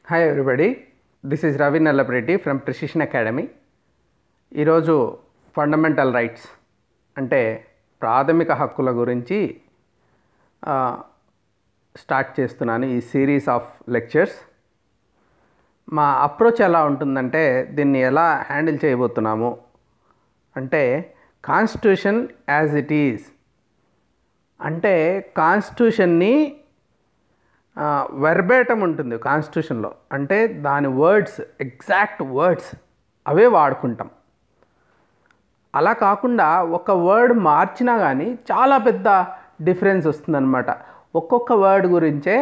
Hi everybody, this is Ravi Nallapareddy from precision academy. ఈరోజు fundamental rights అంటే ప్రాథమిక హక్కుల గురించి స్టార్ట్ చేస్తున్నాను ఈ సిరీస్ ఆఫ్ లెక్చర్స్. మా అప్రోచ్ ఎలా ఉంటుందంటే దీన్ని ఎలా హ్యాండిల్ చేయబోతున్నాము అంటే కాన్స్టిట్యూషన్ యాజ్ ఇట్ ఈజ్ అంటే కాన్స్టిట్యూషన్ని వెర్బేటం ఉంటుంది కాన్స్టిట్యూషన్లో, అంటే దాని వర్డ్స్ ఎగ్జాక్ట్ వర్డ్స్ అవే వాడుకుంటాం. అలా కాకుండా ఒక వర్డ్ మార్చినా కానీ చాలా పెద్ద డిఫరెన్స్ వస్తుందన్నమాట. ఒక్కొక్క వర్డ్ గురించే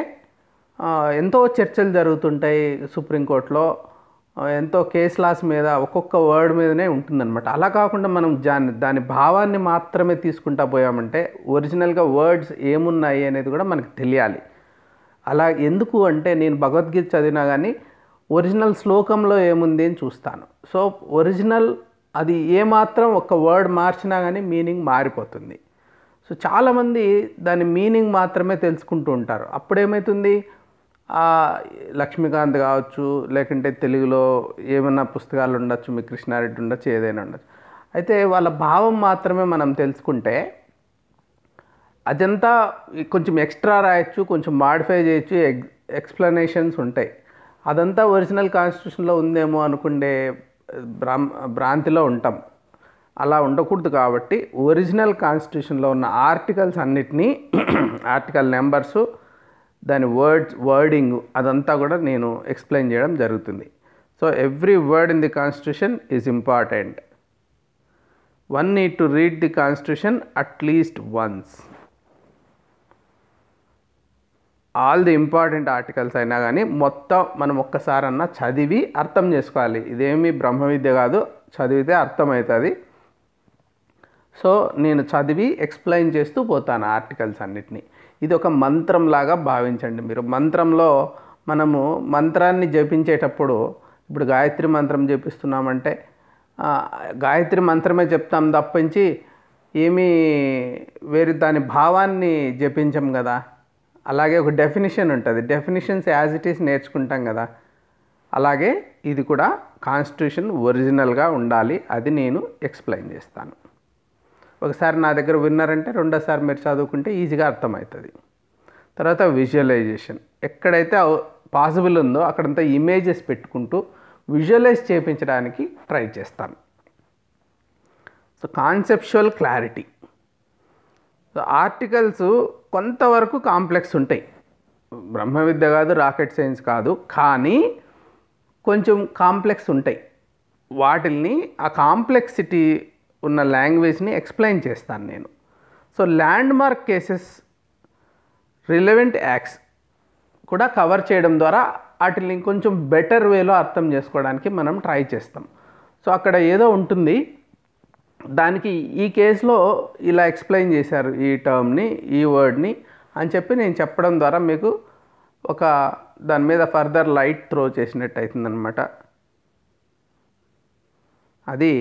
ఎంతో చర్చలు జరుగుతుంటాయి సుప్రీంకోర్టులో, ఎంతో కేస్ లాస్ మీద ఒక్కొక్క వర్డ్ మీదనే ఉంటుందన్నమాట. అలా కాకుండా మనం దాని భావాన్ని మాత్రమే తీసుకుంటా పోయామంటే ఒరిజినల్గా వర్డ్స్ ఏమున్నాయి అనేది కూడా మనకు తెలియాలి. అలా ఎందుకు అంటే నేను భగవద్గీత చదివినా కానీ ఒరిజినల్ శ్లోకంలో ఏముంది అని చూస్తాను. సో ఒరిజినల్ అది ఏమాత్రం ఒక వర్డ్ మార్చినా కానీ మీనింగ్ మారిపోతుంది. సో చాలామంది దాని మీనింగ్ మాత్రమే తెలుసుకుంటూ ఉంటారు. అప్పుడేమవుతుంది, లక్ష్మీకాంత్ కావచ్చు, లేకుంటే తెలుగులో ఏమైనా పుస్తకాలు ఉండొచ్చు, మీ కృష్ణారెడ్డి ఉండొచ్చు, ఏదైనా ఉండొచ్చు. అయితే వాళ్ళ భావం మాత్రమే మనం తెలుసుకుంటే అదంతా కొంచెం ఎక్స్ట్రా రాయొచ్చు, కొంచెం మాడిఫై చేయొచ్చు, ఎక్స్ప్లెనేషన్స్ ఉంటాయి. అదంతా ఒరిజినల్ కాన్స్టిట్యూషన్లో ఉందేమో అనుకుండే భ్రాంతిలో ఉంటాం. అలా ఉండకూడదు. కాబట్టి ఒరిజినల్ కాన్స్టిట్యూషన్లో ఉన్న ఆర్టికల్స్ అన్నిటినీ ఆర్టికల్ నెంబర్సు, దాని వర్డింగ్ అదంతా కూడా నేను ఎక్స్ప్లెయిన్ చేయడం జరుగుతుంది. So every word in the constitution is important. One need to read the constitution at least once. All the important articles అయినా కానీ మొత్తం మనం ఒక్కసారన్నా చదివి అర్థం చేసుకోవాలి. ఇదేమీ బ్రహ్మ విద్య కాదు, చదివితే అర్థమవుతుంది. సో నేను చదివి ఎక్స్ప్లెయిన్ చేస్తూ పోతాను ఆర్టికల్స్ అన్నిటినీ. ఇది ఒక మంత్రంలాగా భావించండి మీరు. మంత్రంలో మనము మంత్రాన్ని జపించేటప్పుడు, ఇప్పుడు గాయత్రి మంత్రం జపిస్తున్నామంటే గాయత్రి మంత్రమే చెప్తాం తప్పించి ఏమీ వేరే దాని భావాన్ని జపించం కదా. అలాగే ఒక డెఫినిషన్ ఉంటుంది, డెఫినిషన్స్ యాజ్ ఇట్ ఈస్ నేర్చుకుంటాం కదా. అలాగే ఇది కూడా కాన్స్టిట్యూషన్ ఒరిజినల్గా ఉండాలి, అది నేను ఎక్స్ప్లెయిన్ చేస్తాను. ఒకసారి నా దగ్గర విన్నారంటే రెండోసారి మీరు చదువుకుంటే ఈజీగా అర్థమవుతుంది. తర్వాత విజువలైజేషన్, ఎక్కడైతే పాసిబుల్ ఉందో అక్కడంతా ఇమేజెస్ పెట్టుకుంటూ విజువలైజ్ చేయించడానికి ట్రై చేస్తాను. So conceptual clarity. So articles కొంతవరకు కాంప్లెక్స్ ఉంటాయి, బ్రహ్మ విద్య కాదు, రాకెట్ సైన్స్ కాదు, కానీ కొంచెం కాంప్లెక్స్ ఉంటాయి. వాటిల్ని ఆ కాంప్లెక్సిటీ ఉన్న లాంగ్వేజ్ని ఎక్స్ప్లెయిన్ చేస్తాను నేను. So land mark cases, relevant acts కూడా కవర్ చేయడం ద్వారా వాటిని కొంచెం బెటర్ వేలో అర్థం చేసుకోవడానికి మనం ట్రై చేస్తాం. సో అక్కడ ఏదో ఉంటుంది, దానికి ఈ కేసులో ఇలా ఎక్స్ప్లెయిన్ చేశారు ఈ టర్మ్ని, ఈ వర్డ్ని అని చెప్పి నేను చెప్పడం ద్వారా మీకు ఒక దాని మీద ఫర్దర్ లైట్ త్రో చేసినట్టు అవుతుందన్నమాట. అది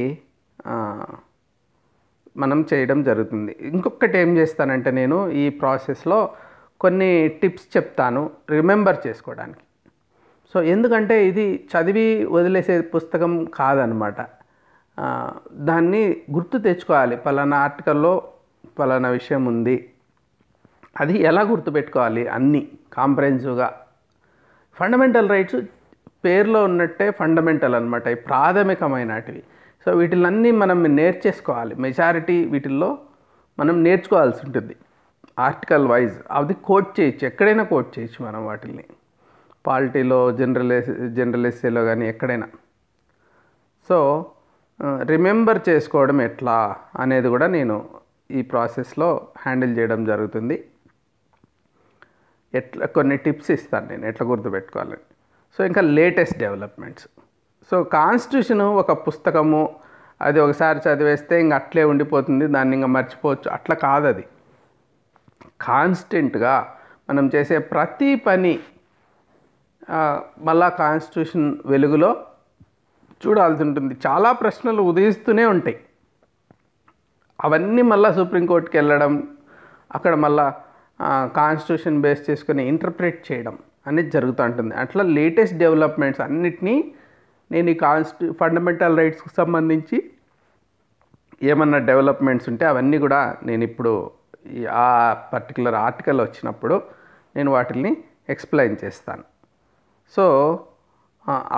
మనం చేయడం జరుగుతుంది. ఇంకొకటి ఏం చేస్తానంటే నేను ఈ ప్రాసెస్లో కొన్ని టిప్స్ చెప్తాను రిమెంబర్ చేసుకోవడానికి. సో ఎందుకంటే ఇది చదివి వదిలేసే పుస్తకం కాదనమాట. దాన్ని గుర్తు తెచ్చుకోవాలి. పలానా ఆర్టికల్లో పలానా విషయం ఉంది, అది ఎలా గుర్తుపెట్టుకోవాలి అన్నీ కాంప్రహెన్సివ్గా. ఫండమెంటల్ రైట్స్ పేరులో ఉన్నట్టే ఫండమెంటల్ అనమాట, ఈ ప్రాథమికమైనటివి. సో వీటిలన్నీ మనం నేర్చేసుకోవాలి. మెజారిటీ వీటిల్లో మనం నేర్చుకోవాల్సి ఉంటుంది ఆర్టికల్ వైజ్. అది కోట్ చేయొచ్చు, ఎక్కడైనా కోట్ చేయొచ్చు మనం వాటిల్ని, పాలిటీలో, జనరల్ ఎస్సేలో కానీ ఎక్కడైనా. సో రిమెంబర్ చేసుకోవడం ఎట్లా అనేది కూడా నేను ఈ ప్రాసెస్లో హ్యాండిల్ చేయడం జరుగుతుంది. కొన్ని టిప్స్ ఇస్తాను నేను ఎట్లా గుర్తుపెట్టుకోవాలని. సో ఇంకా లేటెస్ట్ డెవలప్మెంట్స్. సో కాన్స్టిట్యూషన్ ఒక పుస్తకము, అది ఒకసారి చదివేస్తే ఇంక అట్లే ఉండిపోతుంది, దాన్ని ఇంకా మర్చిపోవచ్చు, అట్లా కాదు. అది కాన్స్టెంట్గా మనం చేసే ప్రతి పని మళ్ళా కాన్స్టిట్యూషన్ వెలుగులో చూడాల్సి ఉంటుంది. చాలా ప్రశ్నలు ఉదయిస్తూనే ఉంటాయి. అవన్నీ మళ్ళీ సుప్రీంకోర్టుకి వెళ్ళడం, అక్కడ మళ్ళా కాన్స్టిట్యూషన్ బేస్ చేసుకుని ఇంటర్ప్రిట్ చేయడం అనేది జరుగుతూ ఉంటుంది. అట్లా లేటెస్ట్ డెవలప్మెంట్స్ అన్నిటినీ నేను ఈ ఫండమెంటల్ రైట్స్కి సంబంధించి ఏమన్నా డెవలప్మెంట్స్ ఉంటే అవన్నీ కూడా నేను ఇప్పుడు ఆ పర్టికులర్ ఆర్టికల్ వచ్చినప్పుడు నేను వాటిని ఎక్స్ప్లెయిన్ చేస్తాను. So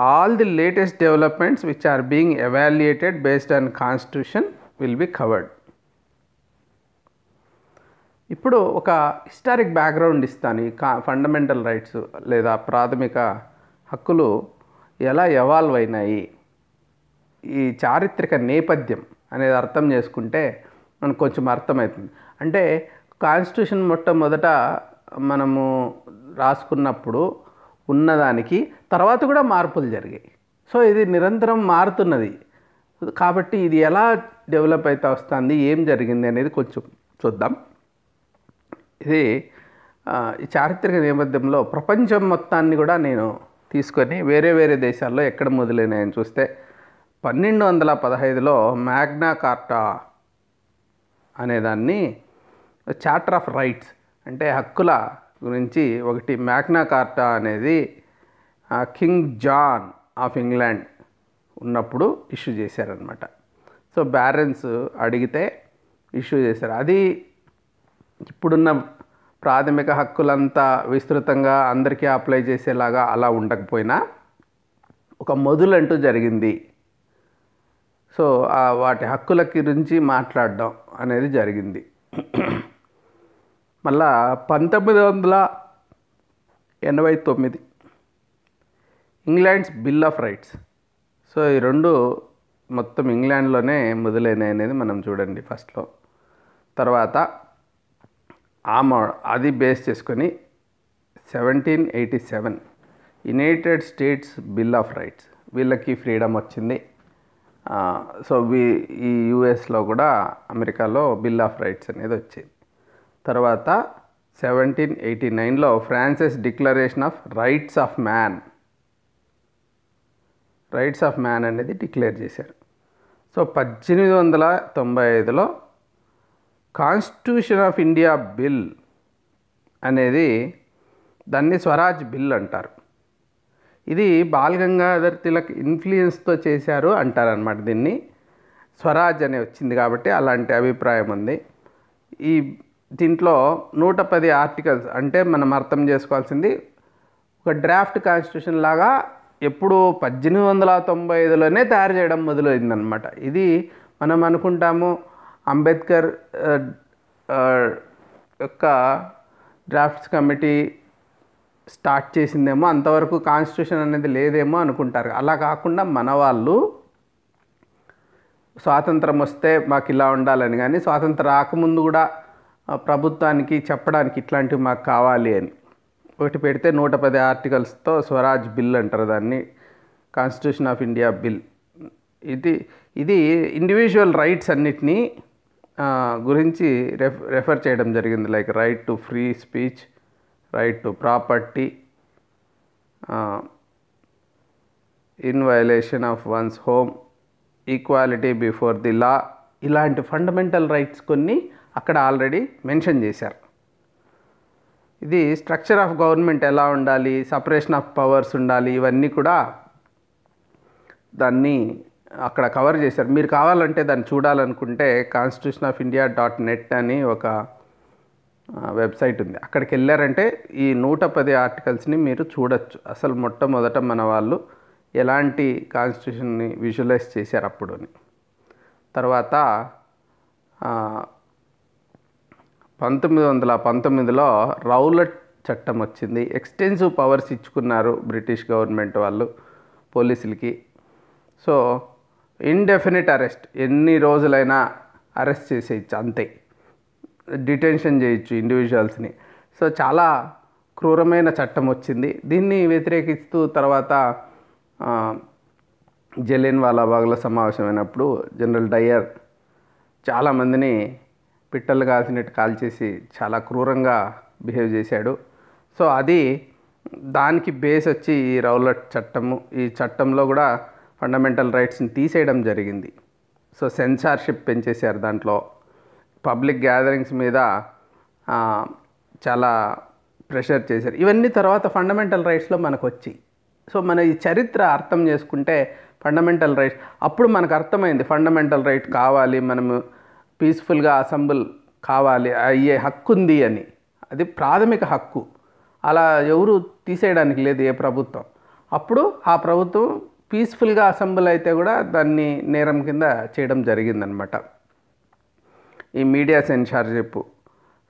all the latest developments which are being evaluated based on constitution will be covered. ఇప్పుడు ఒక హిస్టారిక్ బ్యాక్గ్రౌండ్ ఇస్తాను. ఈ ఫండమెంటల్ రైట్స్ లేదా ప్రాథమిక హక్కులు ఎలా ఎవాల్వ్ అయినాయి, ఈ చారిత్రక నేపథ్యం అనేది అర్థం చేసుకుంటే మనకు కొంచెం అర్థమవుతుంది. అంటే కాన్స్టిట్యూషన్ మొట్టమొదట మనము రాసుకున్నప్పుడు ఉన్నదానికి తర్వాత కూడా మార్పులు జరిగాయి. సో ఇది నిరంతరం మారుతున్నది కాబట్టి ఇది ఎలా డెవలప్ అవుతూ వస్తుంది, ఏం జరిగింది అనేది కొంచెం చూద్దాం. ఇది ఈ చారిత్రక నేపథ్యంలో ప్రపంచం మొత్తాన్ని కూడా నేను తీసుకొని వేరే వేరే దేశాల్లో ఎక్కడ మొదలైనాయని చూస్తే 1215లో మ్యాగ్నా కార్టా అనేదాన్ని చార్టర్ ఆఫ్ రైట్స్ అంటే హక్కుల గురించి ఒకటి మ్యాగ్నా కార్టా అనేది కింగ్ జాన్ ఆఫ్ ఇంగ్లాండ్ ఉన్నప్పుడు ఇష్యూ చేశారనమాట. సో బ్యారన్స్ అడిగితే ఇష్యూ చేశారు. అది ఇప్పుడున్న ప్రాథమిక హక్కులంతా విస్తృతంగా అందరికీ అప్లై చేసేలాగా అలా ఉండకపోయినా ఒక మొదలంటూ జరిగింది. సో వాటి హక్కుల గురించి మాట్లాడడం అనేది జరిగింది. మళ్ళా 1989 England's bill of rights. So ఈ రెండు మొత్తం ఇంగ్లాండ్లోనే మొదలైనాయి అనేది మనం చూడండి ఫస్ట్లో. తర్వాత అది బేస్ చేసుకొని 1787 United states bill of rights, వీళ్ళకి ఫ్రీడమ్ వచ్చింది. సో ఈ యుఎస్లో కూడా అమెరికాలో బిల్ ఆఫ్ రైట్స్ అనేది వచ్చేది. తర్వాత 1789లో France's declaration of rights of man అనేది డిక్లేర్ చేశారు. సో 1895లో కాన్స్టిట్యూషన్ ఆఫ్ ఇండియా బిల్ అనేది దాన్ని స్వరాజ్ బిల్ అంటారు. ఇది బాల్ గంగాధర్ తిలక్ ఇన్ఫ్లుయెన్స్తో చేశారు అంటారనమాట. దీన్ని స్వరాజ్ అనే వచ్చింది కాబట్టి అలాంటి అభిప్రాయం ఉంది. దీంట్లో 110 ఆర్టికల్స్ అంటే మనం అర్థం చేసుకోవాల్సింది ఒక డ్రాఫ్ట్ కాన్స్టిట్యూషన్ లాగా ఎప్పుడు 1895లోనే తయారు చేయడం మొదలైందనమాట. ఇది మనం అనుకుంటాము అంబేద్కర్ యొక్క డ్రాఫ్ట్స్ కమిటీ స్టార్ట్ చేసిందేమో, అంతవరకు కాన్స్టిట్యూషన్ అనేది లేదేమో అనుకుంటారు. అలా కాకుండా మన వాళ్ళు స్వాతంత్రం వస్తే మాకు ఇలా ఉండాలని, కానీ స్వాతంత్రం రాకముందు కూడా ప్రభుత్వానికి చెప్పడానికి ఇట్లాంటివి మాకు కావాలి అని ఒకటి పెడితే 110 ఆర్టికల్స్తో స్వరాజ్ బిల్ అంటారు దాన్ని, కాన్స్టిట్యూషన్ ఆఫ్ ఇండియా బిల్. ఇది ఇండివిజువల్ రైట్స్ అన్నిటినీ గురించి రెఫర్ చేయడం జరిగింది. Like right to free speech, right to property, in violation of once home, equality before the law, ఇలాంటి ఫండమెంటల్ రైట్స్ కొన్ని అక్కడ ఆల్రెడీ మెన్షన్ చేశారు. ఇది స్ట్రక్చర్ ఆఫ్ గవర్నమెంట్ ఎలా ఉండాలి, సపరేషన్ ఆఫ్ పవర్స్ ఉండాలి, ఇవన్నీ కూడా దాన్ని అక్కడ కవర్ చేశారు. మీరు కావాలంటే దాన్ని చూడాలనుకుంటే constitutionofindia.net అని ఒక వెబ్సైట్ ఉంది. అక్కడికి వెళ్ళారంటే ఈ 110 ఆర్టికల్స్ని మీరు చూడొచ్చు. అసలు మొట్టమొదట మన వాళ్ళు ఎలాంటి కాన్స్టిట్యూషన్ని విజువలైజ్ చేశారు అప్పుడు అని. తర్వాత 1919లో రౌలట్ చట్టం వచ్చింది. ఎక్స్టెన్సివ్ పవర్స్ ఇచ్చుకున్నారు బ్రిటిష్ గవర్నమెంట్ వాళ్ళు పోలీసులకి. సో ఇండెఫినిట్ అరెస్ట్, ఎన్ని రోజులైనా అరెస్ట్ చేసేయచ్చు, అంతే, డిటెన్షన్ చేయొచ్చు ఇండివిజువల్స్ని. సో చాలా క్రూరమైన చట్టం వచ్చింది. దీన్ని వ్యతిరేకిస్తూ తర్వాత జలియన్వాలా బాగ్లో సమావేశమైనప్పుడు జనరల్ డయ్యర్ చాలామందిని పిట్టలు కాల్చినట్టు కాల్చేసి చాలా క్రూరంగా బిహేవ్ చేశాడు. సో దానికి బేస్ వచ్చి ఈ రౌలట్ చట్టము. ఈ చట్టంలో కూడా ఫండమెంటల్ రైట్స్ని తీసేయడం జరిగింది. సో సెన్సార్షిప్ పెంచేశారు. దాంట్లో పబ్లిక్ గ్యాదరింగ్స్ మీద చాలా ప్రెషర్ చేశారు. ఇవన్నీ తర్వాత ఫండమెంటల్ రైట్స్లో మనకు వచ్చి, సో మన ఈ చరిత్ర అర్థం చేసుకుంటే ఫండమెంటల్ రైట్స్ అప్పుడు మనకు అర్థమైంది ఫండమెంటల్ రైట్ కావాలి, మనము పీస్ఫుల్గా అసెంబుల్ కావాలి, అయ్యే హక్కు ఉంది అని. అది ప్రాథమిక హక్కు, అలా ఎవరు తీసేయడానికి లేదు ఏ ప్రభుత్వం. అప్పుడు ఆ ప్రభుత్వం పీస్ఫుల్గా అసెంబుల్ అయితే కూడా దాన్ని నేరం కింద చేయడం జరిగిందనమాట. ఈ మీడియా సెన్సార్షిప్,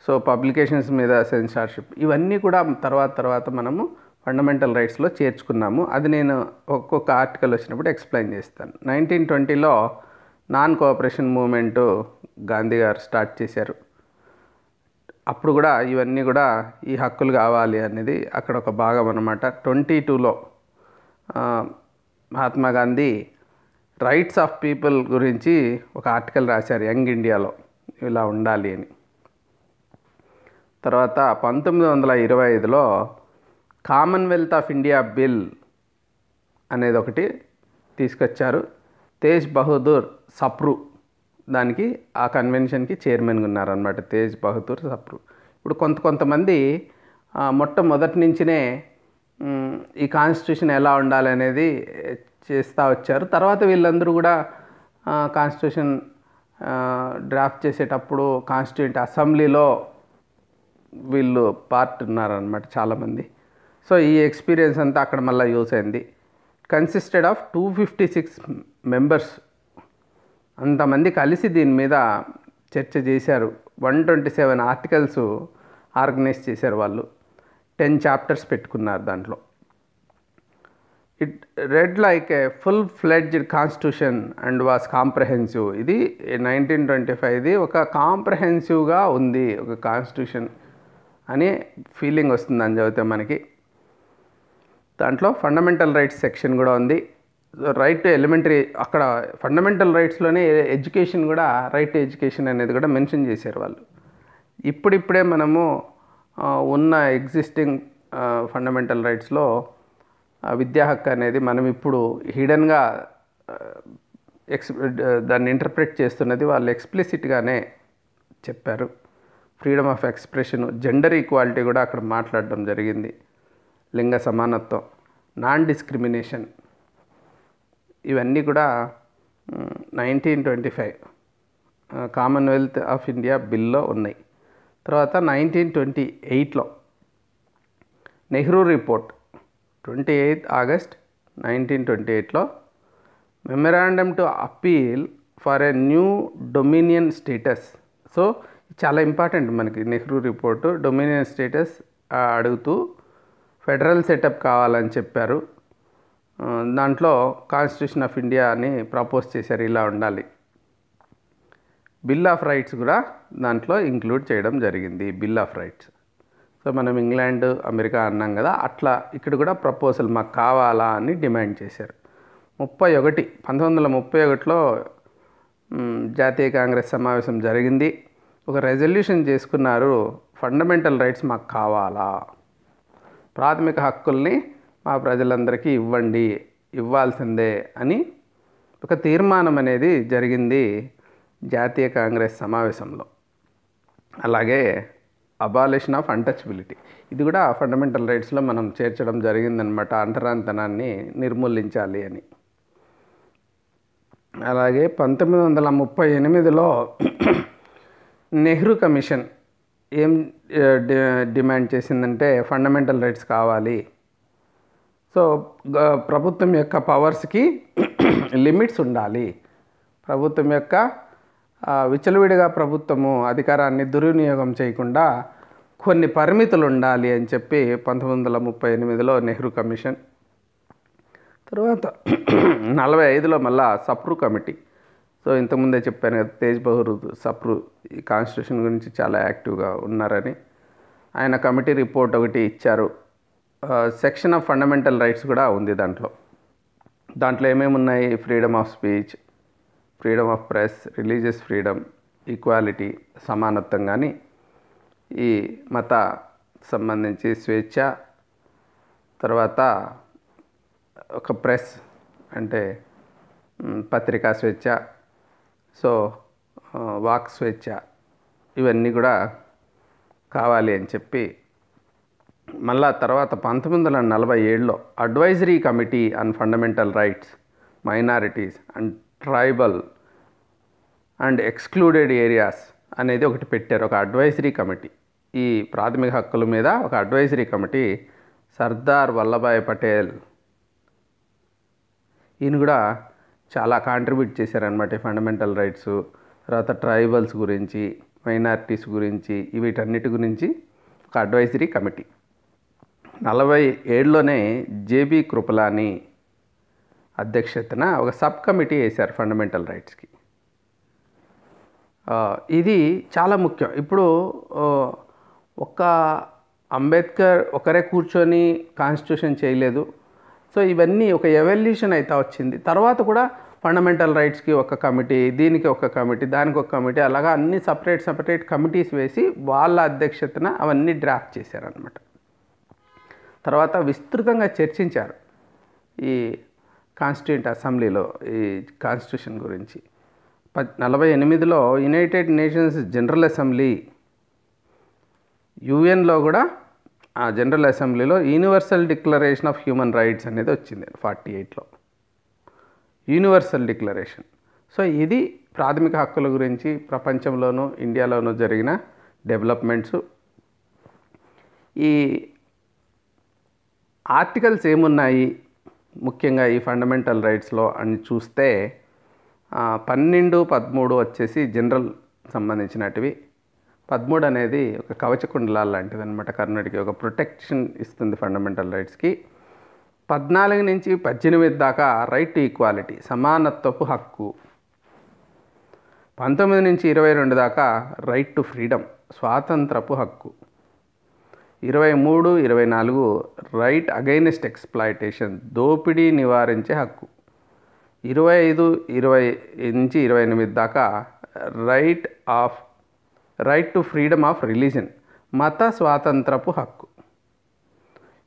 సో పబ్లికేషన్స్ మీద సెన్సార్షిప్, ఇవన్నీ కూడా తర్వాత మనము ఫండమెంటల్ రైట్స్లో చేర్చుకున్నాము. అది నేను ఒక్కొక్క ఆర్టికల్ వచ్చినప్పుడు ఎక్స్ప్లెయిన్ చేస్తాను. 1920లో నాన్ కోఆపరేషన్ మూవ్మెంటు గాంధీ గారు స్టార్ట్ చేశారు. అప్పుడు కూడా ఇవన్నీ కూడా ఈ హక్కులు కావాలి అనేది అక్కడ ఒక భాగం అన్నమాట. 22లో Mahatma Gandhi rights of people గురించి ఒక ఆర్టికల్ రాశారు యంగ్ ఇండియాలో, ఇలా ఉండాలి అని. తర్వాత 1925లో కామన్వెల్త్ ఆఫ్ ఇండియా బిల్ అనేది ఒకటి తీసుకొచ్చారు. తేజ్ బహదూర్ సప్రు దానికి ఆ కన్వెన్షన్కి చైర్మన్గా ఉన్నారనమాట, తేజ్ బహదూర్ సప్రు. ఇప్పుడు కొంతమంది మొట్టమొదటి నుంచినే ఈ కాన్స్టిట్యూషన్ ఎలా ఉండాలి అనేది చేస్తూ వచ్చారు. తర్వాత వీళ్ళందరూ కూడా కాన్స్టిట్యూషన్ డ్రాఫ్ట్ చేసేటప్పుడు కాన్స్టిట్యూంట్ అసెంబ్లీలో వీళ్ళు పార్ట్ ఉన్నారనమాట చాలామంది. సో ఈ ఎక్స్పీరియన్స్ అంతా అక్కడ మళ్ళీ యూస్ అయింది. కన్సిస్టెడ్ ఆఫ్ 256 మెంబర్స్, అంతమంది కలిసి దీని మీద చర్చ చేశారు. 127 ఆర్టికల్స్ ఆర్గనైజ్ చేశారు వాళ్ళు. 10 చాప్టర్స్ పెట్టుకున్నారు దాంట్లో. It red like A full fledged constitution and was comprehensive. ఇది 1925ది ఒక కాంప్రహెన్సివ్గా ఉంది, ఒక కాన్స్టిట్యూషన్ అనే ఫీలింగ్ వస్తుంది అని చదివితే మనకి. దాంట్లో ఫండమెంటల్ రైట్స్ సెక్షన్ కూడా ఉంది. రైట్ టు ఎలిమెంటరీ, అక్కడ ఫండమెంటల్ రైట్స్లోనే ఎడ్యుకేషన్ కూడా, రైట్ టు ఎడ్యుకేషన్ అనేది కూడా మెన్షన్ చేశారు వాళ్ళు. ఇప్పుడిప్పుడే మనము ఉన్న ఎగ్జిస్టింగ్ ఫండమెంటల్ రైట్స్లో విద్యా హక్కు అనేది మనం ఇప్పుడు హిడెన్గా దాన్ని ఇంటర్ప్రెట్ చేస్తున్నది వాళ్ళు ఎక్స్ప్లిసిట్గానే చెప్పారు. Freedom of expression, gender equality కూడా అక్కడ మాట్లాడడం జరిగింది. లింగ సమానత్వం, నాన్ డిస్క్రిమినేషన్, ఇవన్నీ కూడా 1925 కామన్వెల్త్ ఆఫ్ ఇండియా బిల్లో ఉన్నాయి. తర్వాత 1928లో నెహ్రూ రిపోర్ట్, 28 ఆగస్ట్ 1928లో memorandum to appeal for a new dominion status. So చాలా ఇంపార్టెంట్ మనకి నెహ్రూ రిపోర్టు. డొమినియన్ స్టేటస్ అడుగుతూ ఫెడరల్ సెటప్ కావాలని చెప్పారు. దాంట్లో కాన్స్టిట్యూషన్ ఆఫ్ ఇండియా అని ప్రపోజ్ చేశారు, ఇలా ఉండాలి. బిల్ ఆఫ్ రైట్స్ కూడా దాంట్లో ఇంక్లూడ్ చేయడం జరిగింది, బిల్ ఆఫ్ రైట్స్. సో మనం ఇంగ్లాండ్ అమెరికా అన్నాం కదా, అట్లా ఇక్కడ కూడా ప్రపోజల్ మాకు కావాలా అని డిమాండ్ చేశారు. 1931లో జాతీయ కాంగ్రెస్ సమావేశం జరిగింది. ఒక రెజల్యూషన్ చేసుకున్నారు, ఫండమెంటల్ రైట్స్ మాకు కావాలా, ప్రాథమిక హక్కుల్ని మా ప్రజలందరికీ ఇవ్వండి, ఇవ్వాల్సిందే అని ఒక తీర్మానం అనేది జరిగింది జాతీయ కాంగ్రెస్ సమావేశంలో. అలాగే అబాలిషన్ ఆఫ్ అన్టచబిలిటీ, ఇది కూడా ఫండమెంటల్ రైట్స్లో మనం చేర్చడం జరిగిందనమాట, అంటరానితనాన్ని నిర్మూలించాలి అని. అలాగే 1938లో నెహ్రూ కమిషన్ ఏం డిమాండ్ చేసిందంటే ఫండమెంటల్ రైట్స్ కావాలి. సో ప్రభుత్వం యొక్క పవర్స్కి లిమిట్స్ ఉండాలి, ప్రభుత్వం యొక్క విచ్చలవిడిగా ప్రభుత్వము అధికారాన్ని దుర్వినియోగం చేయకుండా కొన్ని పరిమితులు ఉండాలి అని చెప్పి 1938లో నెహ్రూ కమిషన్. తర్వాత 45లో మళ్ళా సప్రు కమిటీ. సో ఇంతకుముందే చెప్పాను కదా, తేజ్ బహదూర్ సప్రు ఈ కాన్స్టిట్యూషన్ గురించి చాలా యాక్టివ్గా ఉన్నారని. ఆయన కమిటీ రిపోర్ట్ ఒకటి ఇచ్చారు. సెక్షన్ ఆఫ్ ఫండమెంటల్ రైట్స్ కూడా ఉంది దాంట్లో ఏమేమి ఉన్నాయి? Freedom of speech, freedom of press, religious freedom, equality, సమానత్వం, కానీ ఈ మత సంబంధించి స్వేచ్ఛ, తర్వాత ఒక ప్రెస్ అంటే పత్రికా స్వేచ్ఛ, సో వాక్ స్వేచ్ఛ, ఇవన్నీ కూడా కావాలి అని చెప్పి మళ్ళా తర్వాత 1947లో advisory committee on fundamental rights, minorities and tribal and excluded areas అనేది ఒకటి పెట్టారు, ఒక అడ్వైజరీ కమిటీ. ఈ ప్రాథమిక హక్కుల మీద ఒక అడ్వైజరీ కమిటీ సర్దార్ వల్లభాయ్ పటేల్, ఈయన కూడా చాలా కాంట్రిబ్యూట్ చేశారనమాట ఈ ఫండమెంటల్ రైట్స్. తర్వాత ట్రైబల్స్ గురించి, మైనారిటీస్ గురించి, వీటన్నిటి గురించి ఒక అడ్వైజరీ కమిటీ. 47లోనే జేబీ కృపలాని అధ్యక్షతన ఒక సబ్ కమిటీ వేశారు ఫండమెంటల్ రైట్స్కి. ఇది చాలా ముఖ్యం. ఇప్పుడు ఒక అంబేద్కర్ ఒకరే కూర్చొని కాన్స్టిట్యూషన్ చేయలేదు. సో ఇవన్నీ ఒక ఎవల్యూషన్ అయితే వచ్చింది. తర్వాత కూడా ఫండమెంటల్ రైట్స్కి ఒక కమిటీ, దీనికి ఒక కమిటీ, దానికి ఒక కమిటీ, అలాగా అన్ని సపరేట్ కమిటీస్ వేసి వాళ్ళ అధ్యక్షతన అవన్నీ డ్రాఫ్ట్ చేశారనమాట. తర్వాత విస్తృతంగా చర్చించారు ఈ కాన్స్టిట్యూంట్ అసెంబ్లీలో ఈ కాన్స్టిట్యూషన్ గురించి. 48లో యునైటెడ్ నేషన్స్ జనరల్ అసెంబ్లీ, యుఎన్లో కూడా ఆ జనరల్ అసెంబ్లీలో universal declaration of human rights అనేది వచ్చింది 48లో, యూనివర్సల్ డిక్లరేషన్. సో ఇది ప్రాథమిక హక్కుల గురించి ప్రపంచంలోనూ ఇండియాలోనూ జరిగిన డెవలప్మెంట్స్. ఈ ఆర్టికల్స్ ఏమున్నాయి ముఖ్యంగా ఈ ఫండమెంటల్ రైట్స్లో అని చూస్తే 12, 13 వచ్చేసి జనరల్ సంబంధించినటివి. 13 అనేది ఒక కవచకుండలాల లాంటిది అనమాట, కర్ణుడికి ఒక ప్రొటెక్షన్ ఇస్తుంది ఫండమెంటల్ రైట్స్కి. 14 నుంచి 18 దాకా రైట్ టు ఈక్వాలిటీ, సమానత్వపు హక్కు. 19 నుంచి 22 దాకా రైట్ టు ఫ్రీడమ్, స్వాతంత్రపు హక్కు. 23, 24 రైట్ అగైనెస్ట్ ఎక్స్ప్లాయిటేషన్, దోపిడీ నివారించే హక్కు. 25, 20 నుంచి 28 దాకా right to freedom of religion, మత స్వాతంత్రపు హక్కు.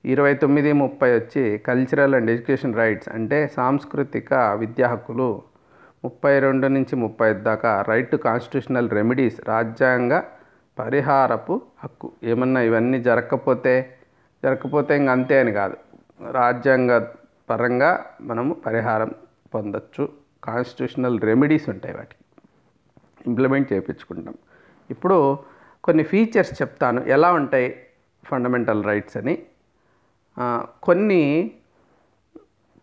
29, 30 వచ్చి కల్చరల్ అండ్ ఎడ్యుకేషన్ రైట్స్, అంటే సాంస్కృతిక విద్యా హక్కులు. 32 నుంచి 35 దాకా రైట్ టు కాన్స్టిట్యూషనల్ రెమెడీస్, రాజ్యాంగ పరిహారపు హక్కు. ఏమన్నా ఇవన్నీ జరగకపోతే ఇంక అంతే అని కాదు, రాజ్యాంగ పరంగా మనము పరిహారం పొందొచ్చు. కాన్స్టిట్యూషనల్ రెమెడీస్ ఉంటాయి, వాటికి ఇంప్లిమెంట్ చేయించుకుంటాం. ఇప్పుడు కొన్ని ఫీచర్స్ చెప్తాను ఎలా ఉంటాయి ఫండమెంటల్ రైట్స్ అని. కొన్ని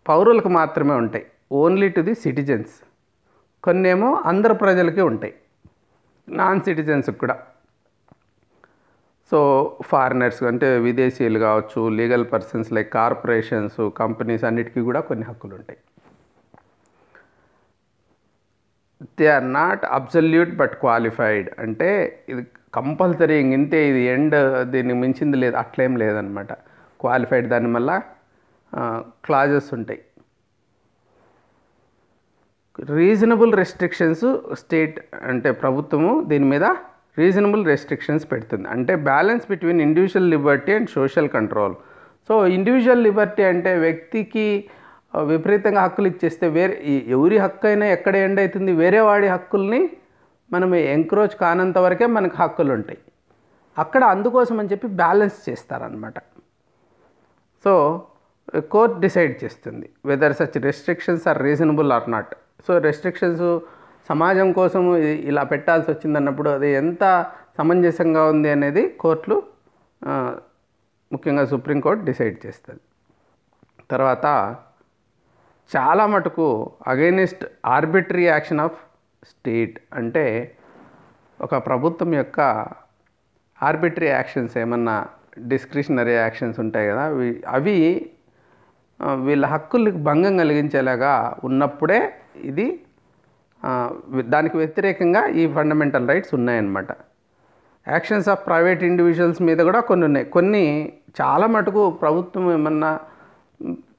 పౌరులకు మాత్రమే ఉంటాయి, ఓన్లీ టు ది సిటిజన్స్. కొన్ని ఏమో అందరు ప్రజలకి ఉంటాయి, నాన్ సిటిజన్స్కి కూడా. సో ఫారినర్స్ అంటే విదేశీయులు కావచ్చు, legal persons like corporations, companies అన్నిటికీ కూడా కొన్ని హక్కులు ఉంటాయి. They are not absolute but qualified, అంటే ఇది కంపల్సరీ ఇంతే, ఇది ఎండ్, దీన్ని మించింది లేదు అట్లేం లేదనమాట. క్వాలిఫైడ్, దాని వల్ల క్లాజెస్ ఉంటాయి. రీజనబుల్ రెస్ట్రిక్షన్స్, స్టేట్ అంటే ప్రభుత్వము దీని మీద రీజనబుల్ రెస్ట్రిక్షన్స్ పెడుతుంది, అంటే balance between individual Liberty and social control. So individual Liberty అంటే వ్యక్తికి విపరీతంగా హక్కులు ఇచ్చేస్తే ఎవరి హక్కు అయినా ఎక్కడ ఎండ్ అవుతుంది, వేరే వాడి హక్కుల్ని మనం ఎంక్రోచ్ కానంత వరకే మనకు హక్కులు ఉంటాయి అక్కడ. అందుకోసం అని చెప్పి బ్యాలెన్స్ చేస్తారనమాట. సో కోర్ట్ డిసైడ్ చేస్తుంది whether such restrictions are reasonable or not. So restrictions సమాజం కోసం ఇలా పెట్టాల్సి వచ్చిందన్నప్పుడు అది ఎంత సమంజసంగా ఉంది అనేది కోర్టులు, ముఖ్యంగా సుప్రీంకోర్టు డిసైడ్ చేస్తుంది. తర్వాత చాలా మటుకు against arbitrary action of state, అంటే ఒక ప్రభుత్వం యొక్క ఆర్బిటరీ యాక్షన్స్, ఏమన్నా డిస్క్రిషనరీ యాక్షన్స్ ఉంటాయి కదా, అవి వీళ్ళ హక్కులకు భంగం కలిగించేలాగా ఉన్నప్పుడే ఇది, దానికి వ్యతిరేకంగా ఈ ఫండమెంటల్ రైట్స్ ఉన్నాయన్నమాట. యాక్షన్స్ ఆఫ్ ప్రైవేట్ ఇండివిజువల్స్ మీద కూడా కొన్ని ఉన్నాయి. కొన్ని చాలా మటుకు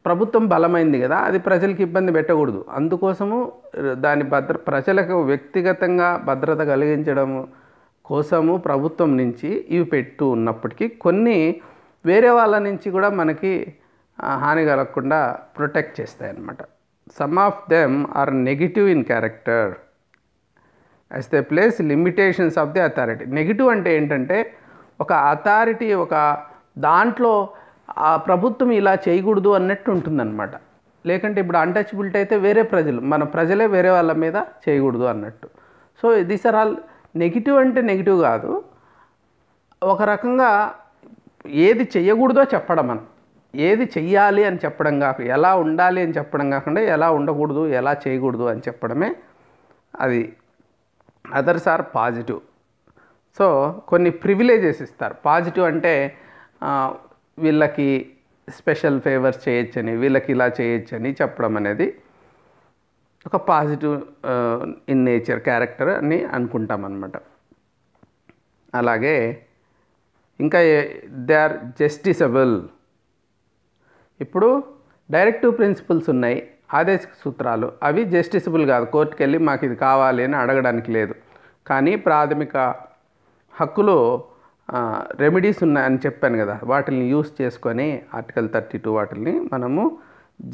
ప్రభుత్వం బలమైంది కదా, అది ప్రజలకు ఇబ్బంది పెట్టకూడదు, అందుకోసము దాని ప్రజలకు వ్యక్తిగతంగా భద్రత కలిగించడము కోసము ప్రభుత్వం నుంచి ఇవి పెడుతూ ఉన్నప్పటికీ కొన్ని వేరే వాళ్ళ నుంచి కూడా మనకి హాని కలగకుండా ప్రొటెక్ట్ చేస్తాయి అన్నమాట. Some of them are negative in character as they place limitations of the authority. Negative అంటే ఏంటంటే ఒక అథారిటీ, ఒక దాంట్లో ఆ ప్రభుత్వం ఇలా చేయకూడదు అన్నట్టు ఉంటుందన్నమాట. లేకంటే ఇప్పుడు అన్టచబిలిటీ అయితే వేరే ప్రజలు, మన ప్రజలే వేరే వాళ్ళ మీద చేయకూడదు అన్నట్టు. So these are all negative. అంటే నెగిటివ్ కాదు, ఒక రకంగా ఏది చెయ్యకూడదో చెప్పడం, మనం ఏది చెయ్యాలి అని చెప్పడం కాకుండా, ఎలా ఉండాలి అని చెప్పడం కాకుండా, ఎలా ఉండకూడదు, ఎలా చేయకూడదు అని చెప్పడమే అది. Others are positive. సో కొన్ని ప్రివిలేజెస్ ఇస్తారు. పాజిటివ్ అంటే వీళ్ళకి స్పెషల్ ఫేవర్స్ చేయొచ్చని, వీళ్ళకి ఇలా చేయొచ్చని చెప్పడం అనేది ఒక పాజిటివ్ ఇన్ నేచర్ క్యారెక్టర్ అని అనుకుంటాం అన్నమాట. అలాగే ఇంకా దే ఆర్ జస్టిసబుల్. ఇప్పుడు డైరెక్టివ్ ప్రిన్సిపల్స్ ఉన్నాయి, ఆదేశిక సూత్రాలు, అవి జస్టిసబుల్ కాదు. కోర్టుకు వెళ్ళి మాకు ఇది కావాలి అని అడగడానికి లేదు. కానీ ప్రాథమిక హక్కులు రెమెడీస్ ఉన్నాయని చెప్పాను కదా, వాటిని యూస్ చేసుకొని ఆర్టికల్ 32 వాటిని మనము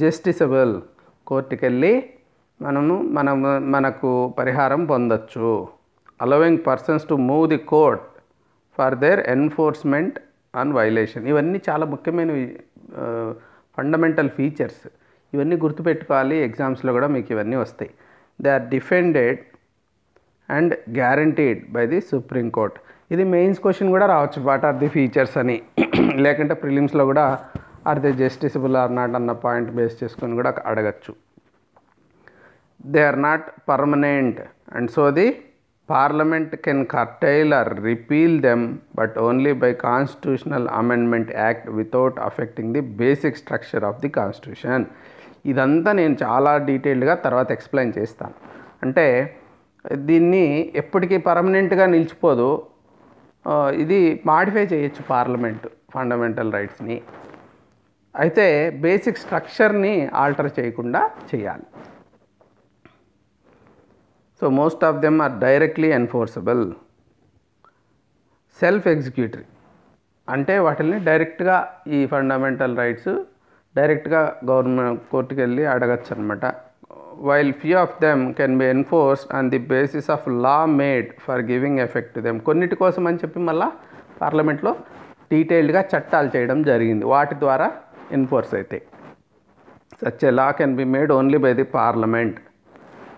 జస్టిసబుల్, కోర్టుకు వెళ్ళి మనకు పరిహారం పొందొచ్చు. Allowing persons to move the court for their enforcement on violation. ఇవన్నీ చాలా ముఖ్యమైనవి, ఫండమెంటల్ ఫీచర్స్. ఇవన్నీ గుర్తుపెట్టుకోవాలి, ఎగ్జామ్స్లో కూడా మీకు ఇవన్నీ వస్తాయి. They are defended and guaranteed by the supreme court. ఇది మెయిన్స్ క్వశ్చన్ కూడా రావచ్చు, వాట్ ఆర్ ది ఫీచర్స్ అని. లేకుంటే ప్రిలిమ్స్లో కూడా are they justiciable or not అన్న పాయింట్ బేస్ చేసుకొని కూడా అడగచ్చు. They are not permanent and so the parliament can curtail or repeal them but only by constitutional amendment act without affecting the basic structure of the constitution. ఇదంతా నేను చాలా డీటెయిల్డ్గా తర్వాత explain చేస్తాను. అంటే దీన్ని ఎప్పటికీ పర్మనెంట్గా నిలిచిపోదు, ఇది మాడిఫై చేయొచ్చు పార్లమెంట్ ఫండమెంటల్ రైట్స్ని. అయితే బేసిక్ స్ట్రక్చర్ని ఆల్టర్ చేయకుండా చేయాలి. So most of them are directly enforceable. Self executory అంటే వాటిని డైరెక్ట్గా, ఈ ఫండమెంటల్ రైట్స్ డైరెక్ట్గా గవర్నమెంట్ కోర్టుకు వెళ్ళి అడగచ్చు అనమాట. While few of them can be enforced on the basis of law made for giving effect to them. కొన్నిటి కోసం అని చెప్పి మళ్ళీ పార్లమెంట్లో డీటెయిల్డ్గా చట్టాలు చేయడం జరిగింది, వాటి ద్వారా ఎన్ఫోర్స్ అయితే. Such a law can be made only by the parliament.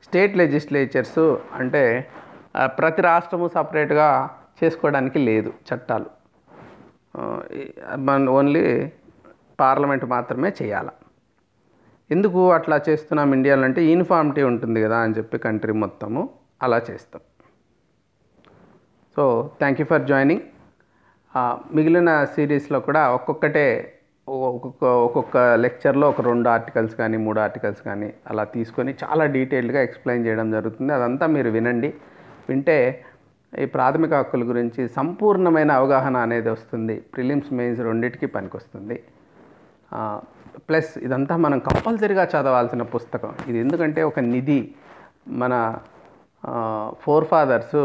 State legislatures అంటే ప్రతి రాష్ట్రము సపరేట్గా చేసుకోవడానికి లేదు చట్టాలు, ఓన్లీ పార్లమెంట్ మాత్రమే చేయాలి. ఎందుకు అట్లా చేస్తున్నాం ఇండియాలో అంటే యూనిఫామిటీ ఉంటుంది కదా అని చెప్పి కంట్రీ మొత్తము అలా చేస్తాం. So thank you for joining. మిగిలిన సిరీస్లో కూడా ఒక్కొక్క లెక్చర్లో ఒక 2 ఆర్టికల్స్ కానీ 3 ఆర్టికల్స్ కానీ అలా తీసుకొని చాలా డీటెయిల్డ్గా ఎక్స్ప్లెయిన్ చేయడం జరుగుతుంది. అదంతా మీరు వినండి. వింటే ఈ ప్రాథమిక హక్కుల గురించి సంపూర్ణమైన అవగాహన అనేది వస్తుంది. ప్రిలిమ్స్ మెయిన్స్ రెండింటికి పనికొస్తుంది. ప్లస్ ఇదంతా మనం కంపల్సరీగా చదవాల్సిన పుస్తకం ఇది. ఎందుకంటే ఒక నిధి, మన ఫాదర్స్,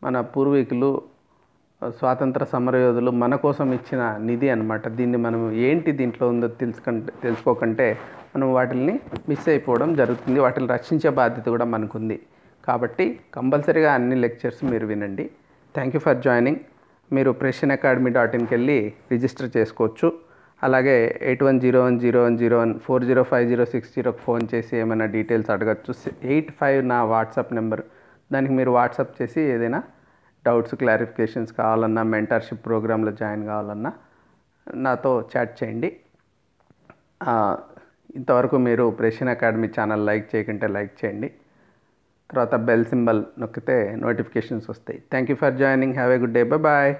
మన పూర్వీకులు, స్వాతంత్ర సమరయోధులు మన కోసం ఇచ్చిన నిధి అన్నమాట. దీన్ని మనం ఏంటి దీంట్లో ఉందో తెలుసుకోకంటే మనం వాటిని మిస్ అయిపోవడం జరుగుతుంది. వాటిని రక్షించే బాధ్యత కూడా మనకుంది. కాబట్టి కంపల్సరీగా అన్ని లెక్చర్స్ మీరు వినండి. Thank you for joining. మీరు PressionAcademy.inకి వెళ్ళి రిజిస్టర్ చేసుకోవచ్చు. అలాగే 81010101 405060కి ఫోన్ చేసి ఏమైనా డీటెయిల్స్ అడగచ్చు. 85 నా వాట్సాప్ నెంబర్, దానికి మీరు వాట్సాప్ చేసి ఏదైనా డౌట్స్, క్లారిఫికేషన్స్ కావాలన్నా, మెంటర్షిప్ ప్రోగ్రాంలో జాయిన్ కావాలన్నా నాతో చాట్ చేయండి. ఇంతవరకు మీరు ప్రెషన్ అకాడమీ ఛానల్ లైక్ చేయకుంటే లైక్ చేయండి. తర్వాత బెల్ సింబల్ నొక్కితే నోటిఫికేషన్స్ వస్తాయి. Thank you for joining. Have a good day. Bye.